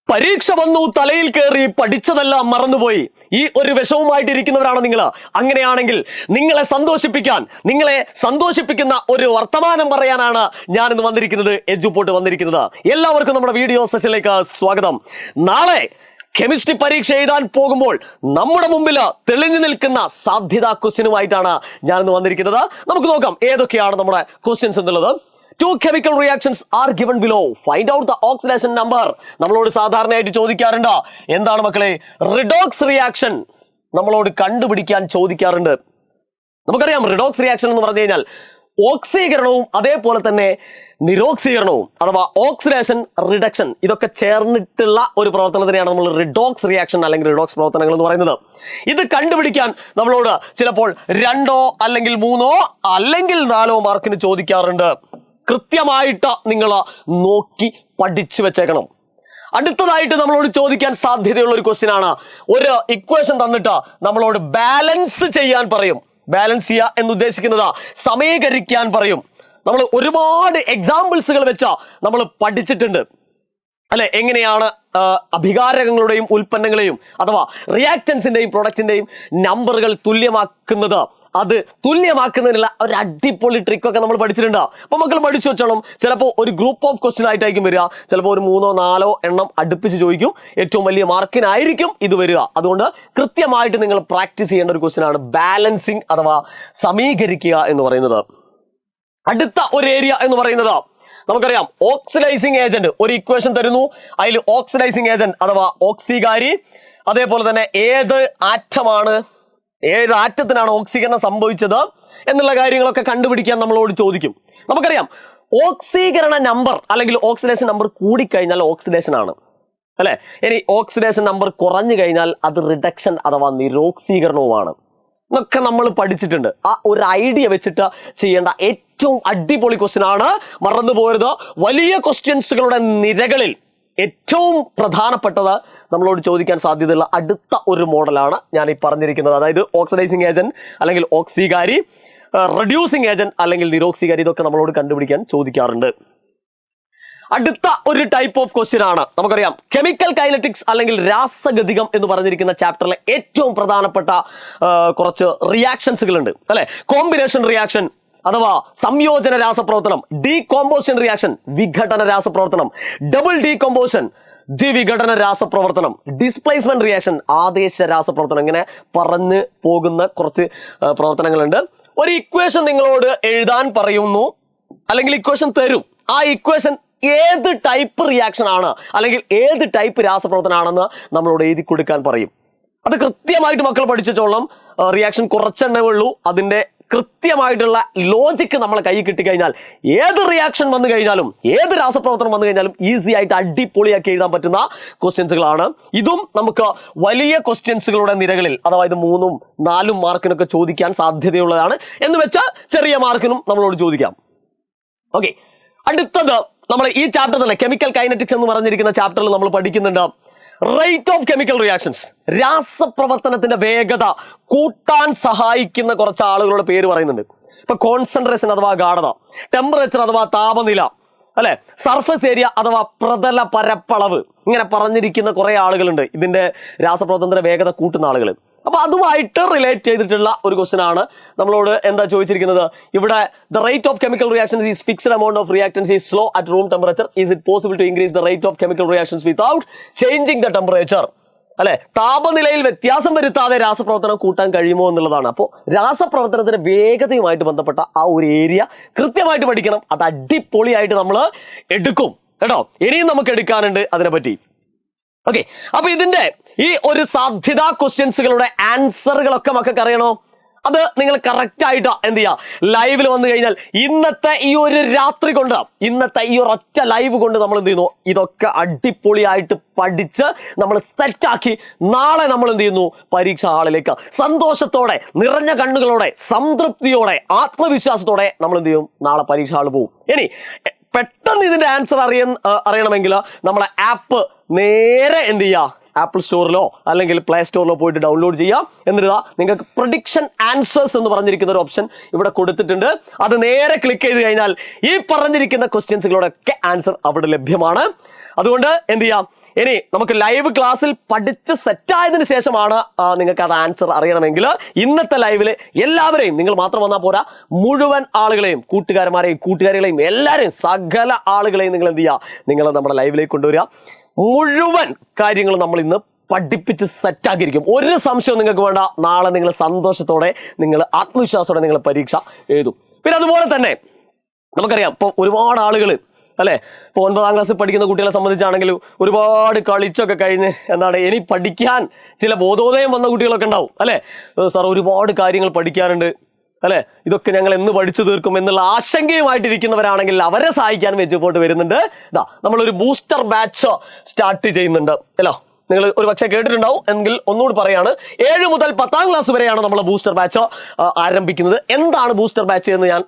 പരീക്ഷ വന്നു, തലയിൽ കയറി, പഠിച്ചതെല്ലാം മറന്നുപോയി. ഈ ഒരു വിഷവുമായിട്ടിരിക്കുന്നവരാണോ നിങ്ങൾ? അങ്ങനെയാണെങ്കിൽ നിങ്ങളെ സന്തോഷിപ്പിക്കുന്ന ഒരു വർത്തമാനം പറയാനാണ് ഞാനിന്ന് വന്നിരിക്കുന്നത്, എഡ്യൂപോർട്ട് വന്നിരിക്കുന്നത്. എല്ലാവർക്കും നമ്മുടെ വീഡിയോ സെഷനിലേക്ക് സ്വാഗതം. നാളെ കെമിസ്ട്രി പരീക്ഷ എഴുതാൻ പോകുമ്പോൾ നമ്മുടെ മുമ്പിൽ തെളിഞ്ഞു നിൽക്കുന്ന സാധ്യതാ ക്വസ്റ്റ്യനുമായിട്ടാണ് ഞാനിന്ന് വന്നിരിക്കുന്നത്. നമുക്ക് നോക്കാം ഏതൊക്കെയാണ് നമ്മുടെ ക്വസ്റ്റ്യൻസ് എന്നുള്ളത്. Two chemical reactions are given below. Find out the oxidation number. നമ്മളോട് സാധാരണയായിട്ട് ചോദിക്കാറുണ്ട്, എന്താണ് മക്കളെ റിഡോക്സ് റിയാക്ഷൻ നമ്മളോട് കണ്ടുപിടിക്കാൻ ചോദിക്കാറുണ്ട്. നമുക്കറിയാം റിഡോക്സ് റിയാക്ഷൻ എന്ന് പറഞ്ഞു കഴിഞ്ഞാൽ ഓക്സീകരണവും അതേപോലെ തന്നെ നിരോക്സീകരണവും അഥവാ ഓക്സിഡേഷൻ റിഡക്ഷൻ ഇതൊക്കെ ചേർന്നിട്ടുള്ള ഒരു പ്രവർത്തനത്തിനെയാണ് നമ്മൾ റിഡോക്സ് റിയാക്ഷൻ അല്ലെങ്കിൽ റിഡോക്സ് പ്രവർത്തനങ്ങൾ എന്ന് പറയുന്നത്. ഇത് കണ്ടുപിടിക്കാൻ നമ്മളോട് ചിലപ്പോൾ 2 അല്ലെങ്കിൽ 3 അല്ലെങ്കിൽ 4 മാർക്കിന് ചോദിക്കാറുണ്ട്. കൃത്യമായിട്ട് നിങ്ങൾ നോക്കി പഠിച്ചു വെച്ചേക്കണം. അടുത്തതായിട്ട് നമ്മളോട് ചോദിക്കാൻ സാധ്യതയുള്ള ഒരു ക്വസ്റ്റ്യൻ ആണ്, ഒരു ഇക്വേഷൻ തന്നിട്ട് നമ്മളോട് ബാലൻസ് ചെയ്യാൻ പറയും. ബാലൻസ് ചെയ്യുക എന്ന് ഉദ്ദേശിക്കുന്നത് സമീകരിക്കാൻ പറയും. നമ്മൾ ഒരുപാട് എക്സാമ്പിൾസുകൾ വെച്ച് നമ്മൾ പഠിച്ചിട്ടുണ്ട് അല്ലെ, എങ്ങനെയാണ് അഭികാരകങ്ങളുടെയും ഉൽപ്പന്നങ്ങളെയും അഥവാ റിയാക്ടൻസിന്റെയും പ്രൊഡക്റ്റിന്റെയും നമ്പറുകൾ തുല്യമാക്കുന്നത്. അത് തുല്യമാക്കുന്നതിനുള്ള ഒരു അടിപൊളി ട്രിക്കൊക്കെ നമ്മൾ പഠിച്ചിട്ടുണ്ട്. അപ്പൊ മക്കൾ പഠിച്ചു വെച്ചോണം. ചിലപ്പോൾ ഒരു ഗ്രൂപ്പ് ഓഫ് ക്വസ്റ്റ്യൻ ആയിട്ടായിരിക്കും വരിക, ചിലപ്പോൾ ഒരു 3-4 എണ്ണം അടുപ്പിച്ച് ചോദിക്കും. ഏറ്റവും വലിയ മാർക്കിനായിരിക്കും ഇത് വരിക. അതുകൊണ്ട് കൃത്യമായിട്ട് നിങ്ങൾ പ്രാക്ടീസ് ചെയ്യേണ്ട ഒരു ക്വസ്റ്റ്യൻ ആണ് ബാലൻസിങ് അഥവാ സമീകരിക്കുക എന്ന് പറയുന്നത്. അടുത്ത ഒരു ഏരിയ എന്ന് പറയുന്നത് നമുക്കറിയാം ഓക്സിഡൈസിങ് ഏജന്റ്. ഒരു ഇക്വേഷൻ തരുന്നു, അതിൽ ഓക്സിഡൈസിങ് ഏജന്റ് അഥവാ ഓക്സികാരി, അതേപോലെ തന്നെ ഏത് ആറ്റത്തിനാണ് ഓക്സീകരണം സംഭവിച്ചത് എന്നുള്ള കാര്യങ്ങളൊക്കെ കണ്ടുപിടിക്കാൻ നമ്മളോട് ചോദിക്കും. നമുക്കറിയാം ഓക്സീകരണ നമ്പർ അല്ലെങ്കിൽ ഓക്സിഡേഷൻ നമ്പർ കൂടിക്കഴിഞ്ഞാൽ ഓക്സിഡേഷൻ ആണ് അല്ലെ. ഇനി ഓക്സിഡേഷൻ നമ്പർ കുറഞ്ഞു കഴിഞ്ഞാൽ അത് റിഡക്ഷൻ അഥവാ നിരോക്സീകരണവുമാണ് എന്നൊക്കെ നമ്മൾ പഠിച്ചിട്ടുണ്ട്. ആ ഒരു ഐഡിയ വെച്ചിട്ട് ചെയ്യേണ്ട ഏറ്റവും അടിപൊളി ക്വസ്റ്റ്യൻ ആണ്. മറന്നു പോരുത്. വലിയ ക്വസ്റ്റ്യൻസുകളുടെ നിരകളിൽ ഏറ്റവും പ്രധാനപ്പെട്ടത് നമ്മളോട് ചോദിക്കാൻ സാധ്യതയുള്ള അടുത്ത ഒരു മോഡലാണ് ഞാൻ ഈ പറഞ്ഞിരിക്കുന്നത്. അതായത് ഓക്സിഡൈസിങ് ഏജന്റ് അല്ലെങ്കിൽ ഓക്സികാരി, റെഡ്യൂസിങ് ഏജന്റ് അല്ലെങ്കിൽ നിരോക്സികാരി, ഇതൊക്കെ നമ്മളോട് കണ്ടുപിടിക്കാൻ ചോദിക്കാറുണ്ട്. അടുത്ത ഒരു ടൈപ്പ് ഓഫ് ക്വസ്റ്റ്യൻ ആണ് നമുക്കറിയാം കെമിക്കൽ കൈനറ്റിക്സ് അല്ലെങ്കിൽ രാസഗതികം എന്ന് പറഞ്ഞിരിക്കുന്ന ചാപ്റ്ററിലെ ഏറ്റവും പ്രധാനപ്പെട്ട കുറച്ച് റിയാക്ഷൻസുകൾ ഉണ്ട് അല്ലെ. കോമ്പിനേഷൻ റിയാക്ഷൻ അഥവാ സംയോജന രാസപ്രവർത്തനം, ഡീകോമ്പോസിഷൻ റിയാക്ഷൻ വിഘടന രാസപ്രവർത്തനം, ഡബിൾ ഡീകോമ്പോസിഷൻ ദ്വിവിഘടന രാസപ്രവർത്തനം, ഡിസ്പ്ലേസ്മെന്റ് റിയാക്ഷൻ ആദേശ രാസപ്രവർത്തനം. ഇങ്ങനെ പറഞ്ഞു പോകുന്ന കുറച്ച് പ്രവർത്തനങ്ങളുണ്ട്. ഒരു ഇക്വേഷൻ നിങ്ങളോട് എഴുതാൻ പറയുന്നു അല്ലെങ്കിൽ ഇക്വേഷൻ തരും. ആ ഇക്വേഷൻ ഏത് ടൈപ്പ് റിയാക്ഷൻ ആണ് അല്ലെങ്കിൽ ഏത് ടൈപ്പ് രാസപ്രവർത്തനമാണെന്ന് നമ്മളോട് എഴുതി കൊടുക്കാൻ പറയും. അത് കൃത്യമായിട്ട് മക്കൾ പഠിച്ചോളണം. റിയാക്ഷൻ കുറച്ചെണ്ണേ ഉള്ളൂ. അതിന്റെ കൃത്യമായിട്ടുള്ള ലോജിക്ക് നമ്മളെ കൈ കിട്ടിക്കഴിഞ്ഞാൽ ഏത് റിയാക്ഷൻ വന്നു കഴിഞ്ഞാലും ഏത് രാസപ്രവർത്തനം വന്നു കഴിഞ്ഞാലും ഈസി ആയിട്ട് അടിപൊളിയാക്കി എഴുതാൻ പറ്റുന്ന ക്വസ്റ്റ്യൻസുകളാണ്. ഇതും നമുക്ക് വലിയ ക്വസ്റ്റ്യൻസുകളുടെ നിരകളിൽ അഥവാ ഇത് 3-4 മാർക്കിനൊക്കെ ചോദിക്കാൻ സാധ്യതയുള്ളതാണ്. എന്ന് വെച്ചാൽ ചെറിയ മാർക്കിനും നമ്മളോട് ചോദിക്കാം. ഓക്കെ, അടുത്തത് നമ്മൾ ഈ ചാപ്റ്റർ തന്നെ കെമിക്കൽ കൈനറ്റിക്സ് എന്ന് പറഞ്ഞിരിക്കുന്ന ചാപ്റ്ററിൽ നമ്മൾ പഠിക്കുന്നുണ്ട് റേറ്റ് ഓഫ് കെമിക്കൽ റിയാക്ഷൻസ്. രാസപ്രവർത്തനത്തിന്റെ വേഗത കൂട്ടാൻ സഹായിക്കുന്ന കുറച്ച് ആളുകളുടെ പേര് പറയുന്നുണ്ട്. ഇപ്പൊ കോൺസെൻട്രേഷൻ അഥവാ ഗാഢത, ടെമ്പറേച്ചർ അഥവാ താപനില അല്ലെ, സർഫസ് ഏരിയ അഥവാ പ്രതല പരപ്പളവ്, ഇങ്ങനെ പറഞ്ഞിരിക്കുന്ന കുറെ ആളുകളുണ്ട് ഇതിന്റെ രാസപ്രവർത്തനത്തിന്റെ വേഗത കൂട്ടുന്ന ആളുകൾ. അപ്പൊ അതുമായിട്ട് റിലേറ്റ് ചെയ്തിട്ടുള്ള ഒരു ക്വസ്റ്റ്യൻ ആണ് നമ്മളോട് എന്താ ചോദിച്ചിരിക്കുന്നത്. ഇവിടെ the rate of chemical reactions is fixed amount of reactants is slow at room temperature. Is it possible to increase the rate of chemical reactions without changing the temperature അല്ലെ. താപനിലയിൽ വ്യത്യാസം വരുത്താതെ രാസപ്രവർത്തനം കൂട്ടാൻ കഴിയുമോ എന്നുള്ളതാണ്. അപ്പോൾ രാസപ്രവർത്തനത്തിന്റെ വേഗതയുമായിട്ട് ബന്ധപ്പെട്ട ആ ഒരു ഏരിയ കൃത്യമായിട്ട് പഠിക്കണം. അത് അടിപൊളിയായിട്ട് നമ്മൾ എടുക്കും കേട്ടോ. ഇനിയും നമുക്ക് എടുക്കാനുണ്ട് അതിനെപ്പറ്റി. ഓക്കെ, അപ്പൊ ഇതിന്റെ ഈ ഒരു സാധ്യതാ ക്വസ്റ്റ്യൻസുകളുടെ ആൻസറുകളൊക്കെ മക്കൾക്ക് അറിയണോ? അത് നിങ്ങൾ കറക്റ്റ് ആയിട്ട് എന്ത് ചെയ്യുക, ലൈവിൽ വന്നു കഴിഞ്ഞാൽ ഇന്നത്തെ ഈ ഒരു രാത്രി കൊണ്ട്, ഇന്നത്തെ ഈ ഒരു ഒറ്റ ലൈവ് കൊണ്ട് നമ്മൾ എന്ത് ചെയ്യുന്നു, ഇതൊക്കെ അടിപൊളിയായിട്ട് പഠിച്ച് നമ്മൾ സെറ്റാക്കി നാളെ നമ്മൾ എന്ത് ചെയ്യുന്നു, പരീക്ഷാ ഹാളിലേക്ക് സന്തോഷത്തോടെ, നിറഞ്ഞ കണ്ണുകളോടെ, സംതൃപ്തിയോടെ, ആത്മവിശ്വാസത്തോടെ നമ്മൾ എന്ത് ചെയ്യും, നാളെ പരീക്ഷാ ഹാളിൽ പോകും. ഇനി പെട്ടെന്ന് ഇതിന്റെ ആൻസർ അറിയണമെങ്കിൽ നമ്മളെ ആപ്പ് നേരെ എന്ത് ചെയ്യുക, ആപ്പിൾ സ്റ്റോറിലോ അല്ലെങ്കിൽ പ്ലേ സ്റ്റോറിലോ പോയിട്ട് ഡൗൺലോഡ് ചെയ്യാം. എന്നിട്ട് നിങ്ങൾക്ക് പ്രഡിക്ഷൻ ആൻസേഴ്സ് എന്ന് പറഞ്ഞിരിക്കുന്ന ഒരു ഓപ്ഷൻ ഇവിടെ കൊടുത്തിട്ടുണ്ട്. അത് നേരെ ക്ലിക്ക് ചെയ്ത് കഴിഞ്ഞാൽ ഈ പറഞ്ഞിരിക്കുന്ന ക്വസ്റ്റ്യൻസുകളോടൊക്കെ ആൻസർ അവിടെ ലഭ്യമാണ്. അതുകൊണ്ട് എന്ത് ചെയ്യാം, ഇനി നമുക്ക് ലൈവ് ക്ലാസ്സിൽ പഠിച്ച് സെറ്റായതിനു ശേഷമാണ് നിങ്ങൾക്ക് അത് ആൻസർ അറിയണമെങ്കിൽ ഇന്നത്തെ ലൈവില് എല്ലാവരെയും, നിങ്ങൾ മാത്രം വന്നാൽ പോരാ, മുഴുവൻ ആളുകളെയും, കൂട്ടുകാരികളെയും എല്ലാവരെയും, സകല ആളുകളെയും നിങ്ങൾ എന്ത് ചെയ്യുക, നിങ്ങൾ നമ്മുടെ ലൈവിലേക്ക് കൊണ്ടുവരിക. മുഴുവൻ കാര്യങ്ങളും നമ്മൾ ഇന്ന് പഠിപ്പിച്ച് സെറ്റാക്കിയിരിക്കും. ഒരു സംശയവും നിങ്ങൾക്ക് വേണ്ട. നാളെ നിങ്ങൾ സന്തോഷത്തോടെ, നിങ്ങൾ ആത്മവിശ്വാസത്തോടെ നിങ്ങൾ പരീക്ഷ എഴുതും. പിന്നെ അതുപോലെ തന്നെ നമുക്കറിയാം, ഇപ്പോൾ ഒരുപാട് ആളുകൾ അല്ലേ, ഇപ്പോൾ 9ാം ക്ലാസ്സിൽ പഠിക്കുന്ന കുട്ടികളെ സംബന്ധിച്ചാണെങ്കിൽ ഒരുപാട് കളിച്ചൊക്കെ കഴിഞ്ഞ് ഇനി പഠിക്കാൻ ചില ബോധോദയം വന്ന കുട്ടികളൊക്കെ ഉണ്ടാവും അല്ലേ. സാർ ഒരുപാട് കാര്യങ്ങൾ പഠിക്കാനുണ്ട് അല്ലേ, ഇതൊക്കെ ഞങ്ങൾ എന്ന് പഠിച്ചു തീർക്കും എന്നുള്ള ആശങ്കയുമായിട്ടിരിക്കുന്നവരാണെങ്കിൽ അവരെ സഹായിക്കാൻ വെച്ചുപോട്ട് വരുന്നുണ്ട്. നമ്മളൊരു ബൂസ്റ്റർ ബാച്ച് സ്റ്റാർട്ട് ചെയ്യുന്നുണ്ട് അല്ലോ. നിങ്ങൾ ഒരു പക്ഷേ കേട്ടിട്ടുണ്ടാവും, എങ്കിൽ ഒന്നുകൂടി പറയാണ്. 7 മുതൽ 10ാം ക്ലാസ് വരെയാണ് നമ്മൾ ബൂസ്റ്റർ ബാച്ച് ആരംഭിക്കുന്നത്. എന്താണ് ബൂസ്റ്റർ ബാച്ച് എന്ന് ഞാൻ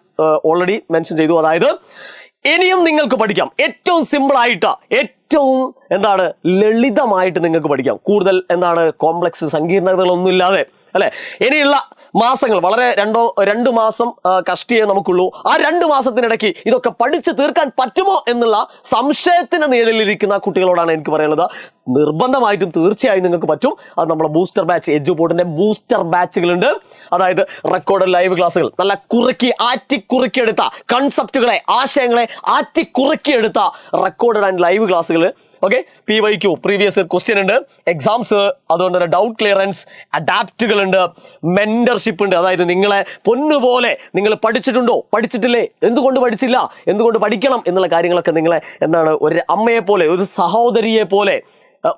ഓൾറെഡി മെൻഷൻ ചെയ്തു. അതായത് ഇനിയും നിങ്ങൾക്ക് പഠിക്കാം. ഏറ്റവും സിമ്പിളായിട്ട്, ഏറ്റവും ലളിതമായിട്ട് നിങ്ങൾക്ക് പഠിക്കാം. കൂടുതൽ കോംപ്ലക്സ് സങ്കീർണതകളൊന്നും ഇല്ലാതെ അല്ലെ. ഇനിയുള്ള മാസങ്ങൾ വളരെ 2 മാസം കഷ്ടിയേ നമുക്കുള്ളൂ. ആ 2 മാസത്തിനിടയ്ക്ക് ഇതൊക്കെ പഠിച്ചു തീർക്കാൻ പറ്റുമോ എന്നുള്ള സംശയത്തിന് നിഴലിലിരിക്കുന്ന കുട്ടികളോടാണ് എനിക്ക് പറയാനുള്ളത്. നിർബന്ധമായിട്ടും തീർച്ചയായും നിങ്ങൾക്ക് പറ്റും. അത് നമ്മുടെ ബൂസ്റ്റർ ബാച്ച്, എഡ്യൂപോർട്ടിന്റെ ബൂസ്റ്റർ ബാച്ചുകളുണ്ട്. അതായത് റെക്കോർഡ് ലൈവ് ക്ലാസ്സുകൾ, നല്ല ആറ്റിക്കുറുക്കിയെടുത്ത കൺസെപ്റ്റുകളെ, ആശയങ്ങളെ ആറ്റിക്കുറുക്കിയെടുത്ത റെക്കോർഡ് ആൻഡ് ലൈവ് ക്ലാസ്സുകൾ. ഓക്കെ, PYQ പ്രീവിയസ് ക്വസ്റ്റ്യൻ ഉണ്ട്, എക്സാംസ്, അതുകൊണ്ട് തന്നെ ഡൗട്ട് ക്ലിയറൻസ്, അഡാപ്റ്റുകളുണ്ട്, മെന്റർഷിപ്പ് ഉണ്ട്. അതായത് നിങ്ങളെ പൊന്നുപോലെ നിങ്ങൾ പഠിച്ചിട്ടുണ്ടോ, പഠിച്ചിട്ടില്ലേ, എന്തുകൊണ്ട് പഠിച്ചില്ല, എന്തുകൊണ്ട് പഠിക്കണം എന്നുള്ള കാര്യങ്ങളൊക്കെ നിങ്ങളെ ഒരു അമ്മയെ പോലെ, ഒരു സഹോദരിയെ പോലെ,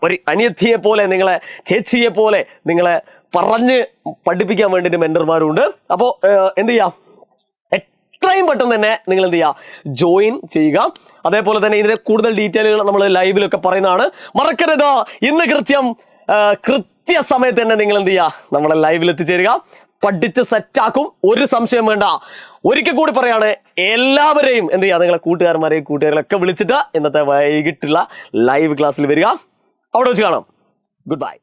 ഒരു അനിയത്തിയെ പോലെ, നിങ്ങളെ ചേച്ചിയെ പോലെ നിങ്ങളെ പറഞ്ഞ് പഠിപ്പിക്കാൻ വേണ്ടിയിട്ട് മെന്റർമാരുണ്ട്. അപ്പോൾ എന്ത് ചെയ്യാം, എത്രയും പെട്ടെന്ന് തന്നെ നിങ്ങൾ എന്ത് ചെയ്യുക, ജോയിൻ ചെയ്യുക. അതേപോലെ തന്നെ ഇതിന്റെ കൂടുതൽ ഡീറ്റെയിലുകൾ നമ്മൾ ലൈവിലൊക്കെ പറയുന്നതാണ്. മറക്കരുത്, ഇന്ന് കൃത്യസമയത്ത് തന്നെ നിങ്ങൾ എന്ത് ചെയ്യുക, നമ്മളെ ലൈവിൽ എത്തിച്ചേരുക. പഠിച്ച് സെറ്റാക്കും, ഒരു സംശയം വേണ്ട. ഒരിക്കൽ കൂടി പറയാണ്, എല്ലാവരെയും എന്ത് ചെയ്യുക, നിങ്ങളെ കൂട്ടുകാരെയൊക്കെ വിളിച്ചിട്ട് ഇന്നത്തെ വൈകിട്ടുള്ള ലൈവ് ക്ലാസ്സിൽ വരിക. അവിടെ വെച്ച് കാണാം. Good bye.